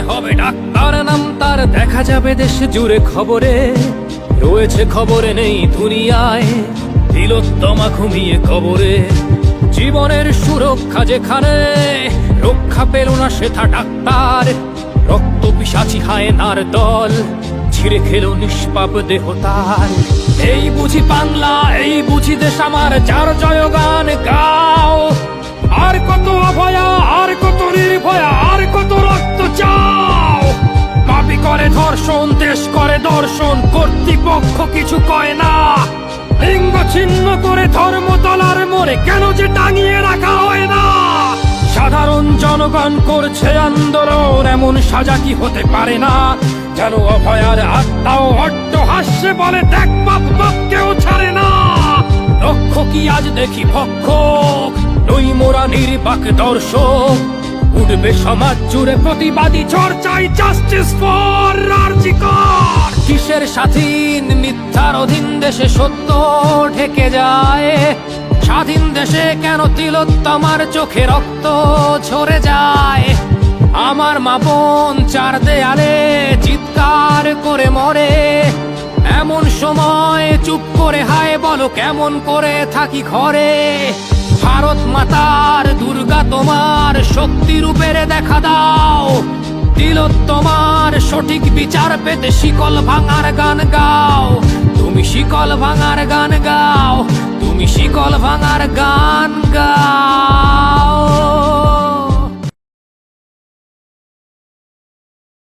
হবে ডাক্তার নাম তার, দেখা যাবে দেশ জুড়ে খবরে, রয়েছে খবরে নেই দুনিয়ায় তিলোত্তমা ঘুমিয়ে কবরে। জীবনের সুরক্ষা যেখানে, রক্ষা পেল না সেথা ডাক্তার, রক্ত পিশাচি হায়নার দল ছিঁড়ে খেলো নিষ্পাপ দেহ তার। এই বুঝি বাংলা, এই বুঝি দেশ আমার, যার জয়গান গাও। আর কত অভয়া, আর কত নির্ভয়া, আর কত রক্ত চাও। পাপি করে ধর্ষণ, দেশ করে দর্শন, কর্তৃপক্ষ কিছু কয় না। লিঙ্গ ছিন্ন করে ধর্ম তলার মোড়ে কেন যে টাঙিয়ে রাখা হয় না। সাধারণ জনগণ করছে আন্দোলন, এমন সাজা কি হতে পারে না। যেন অভয়ার আত্মাও অট্ট হাস্যে বলে, দেখ বাপ বাপকেও ছাড়ে না। লক্ষ্য কি আজ দেখি ভক্ষক, নই মোরা নির্বাক দর্শক। উঠবে সমাজ জুড়ে প্রতিবাদী চর্চায়, জাস্টিস ফর আরজি কর। কিসের স্বাধীন, মিথ্যার অধীন দেশে সত্য ঢেকে যায়। স্বাধীন দেশে কেন তিলোত্তমার চোখে রক্ত ঝরে যায়। আমার মা বোন চার দেয়ালে চিৎকার করে মরে, এমন সময় চুপ করে হায় বলো কেমন করে থাকি ঘরে। ভারত মাতার, দুর্গা তোমার শক্তি রূপের দেখা দাও। তিলোত্তমার সঠিক বিচার পেতে শিকল ভাঙার গান গাও। তুমি শিকল ভাঙার গান গাও, তুমি শিকল ভাঙার গান গাও।